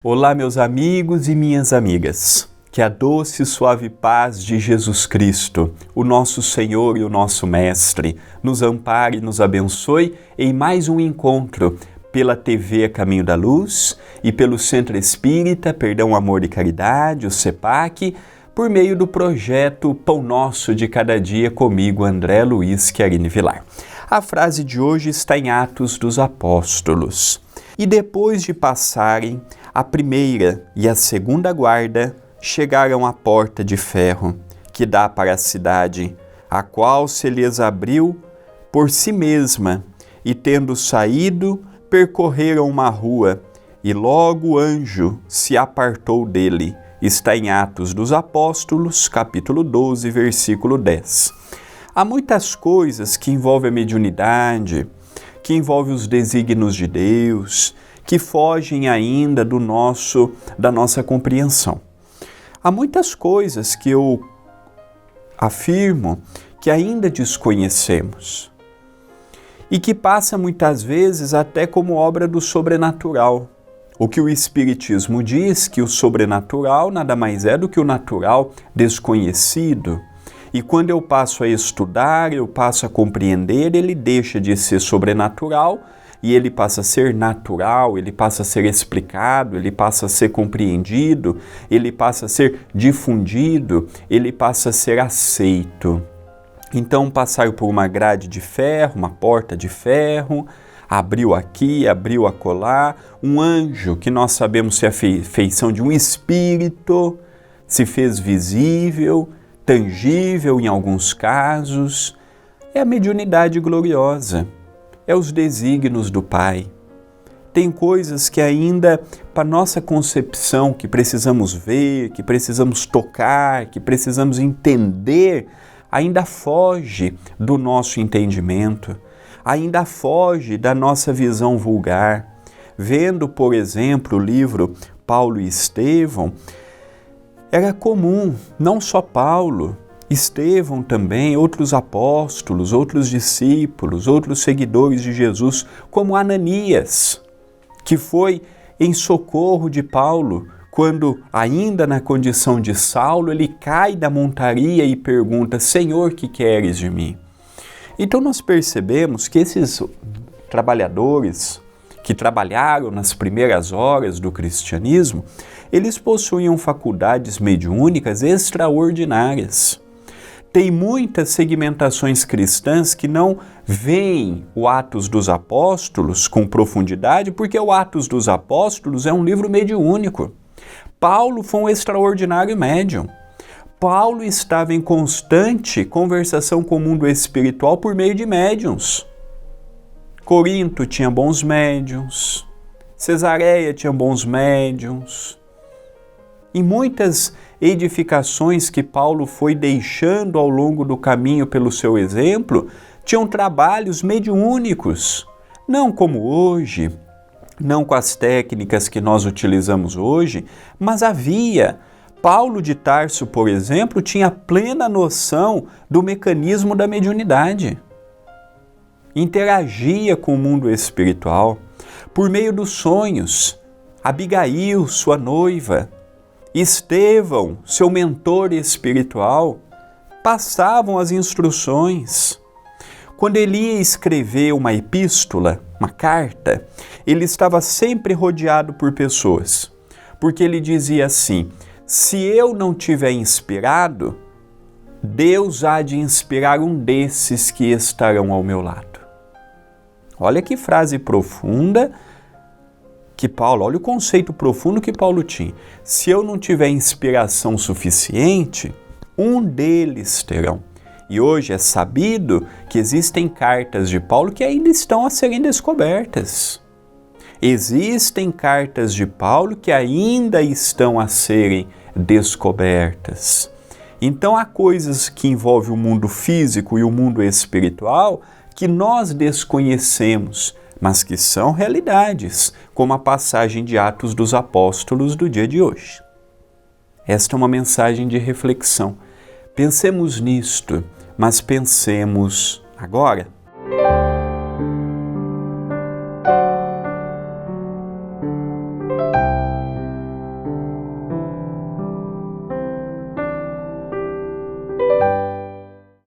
Olá, meus amigos e minhas amigas. Que a doce e suave paz de Jesus Cristo, o nosso Senhor e o nosso Mestre, nos ampare e nos abençoe em mais um encontro pela TV Caminho da Luz e pelo Centro Espírita Perdão, Amor e Caridade, o CEPAC, por meio do projeto Pão Nosso de Cada Dia comigo, André Luiz Chiarini Vilar. A frase de hoje está em Atos dos Apóstolos. E depois de passarem a primeira e a segunda guarda, chegaram à porta de ferro, que dá para a cidade, a qual se lhes abriu por si mesma, e tendo saído, percorreram uma rua, e logo o anjo se apartou dele. Está em Atos dos Apóstolos, capítulo 12, versículo 10. Há muitas coisas que envolvem a mediunidade, que envolvem os desígnios de Deus, que fogem ainda da nossa compreensão. Há muitas coisas que eu afirmo que ainda desconhecemos e que passa muitas vezes até como obra do sobrenatural. O que o Espiritismo diz que o sobrenatural nada mais é do que o natural desconhecido. E quando eu passo a estudar, eu passo a compreender, ele deixa de ser sobrenatural e ele passa a ser natural, ele passa a ser explicado, ele passa a ser compreendido, ele passa a ser difundido, ele passa a ser aceito. Então, passaram por uma grade de ferro, uma porta de ferro, abriu aqui, abriu acolá, um anjo, que nós sabemos ser a feição de um espírito, se fez visível, tangível em alguns casos. É a mediunidade gloriosa, é os desígnios do Pai. Tem coisas que ainda, para nossa concepção, que precisamos ver, que precisamos tocar, que precisamos entender, ainda foge do nosso entendimento, ainda foge da nossa visão vulgar. Vendo, por exemplo, o livro Paulo e Estevão, era comum, não só Paulo, Estevão também, outros apóstolos, outros discípulos, outros seguidores de Jesus, como Ananias, que foi em socorro de Paulo, quando, ainda na condição de Saulo, ele cai da montaria e pergunta: Senhor, que queres de mim? Então nós percebemos que esses trabalhadores que trabalharam nas primeiras horas do cristianismo, eles possuíam faculdades mediúnicas extraordinárias. Tem muitas segmentações cristãs que não veem o Atos dos Apóstolos com profundidade, porque o Atos dos Apóstolos é um livro mediúnico. Paulo foi um extraordinário médium. Paulo estava em constante conversação com o mundo espiritual por meio de médiuns. Corinto tinha bons médiuns, Cesareia tinha bons médiuns. E muitas edificações que Paulo foi deixando ao longo do caminho pelo seu exemplo, tinham trabalhos mediúnicos, não como hoje, não com as técnicas que nós utilizamos hoje, mas havia. Paulo de Tarso, por exemplo, tinha plena noção do mecanismo da mediunidade. Interagia com o mundo espiritual por meio dos sonhos. Abigail, sua noiva, Estevão, seu mentor espiritual, passavam as instruções. Quando ele ia escrever uma epístola, uma carta, ele estava sempre rodeado por pessoas, porque ele dizia assim: se eu não tiver inspirado, Deus há de inspirar um desses que estarão ao meu lado. Olha que frase profunda que Paulo, olha o conceito profundo que Paulo tinha. Se eu não tiver inspiração suficiente, um deles terão. E hoje é sabido que existem cartas de Paulo que ainda estão a serem descobertas. Existem cartas de Paulo que ainda estão a serem descobertas. Então há coisas que envolvem o mundo físico e o mundo espiritual que nós desconhecemos, mas que são realidades, como a passagem de Atos dos Apóstolos do dia de hoje. Esta é uma mensagem de reflexão. Pensemos nisto, mas pensemos agora.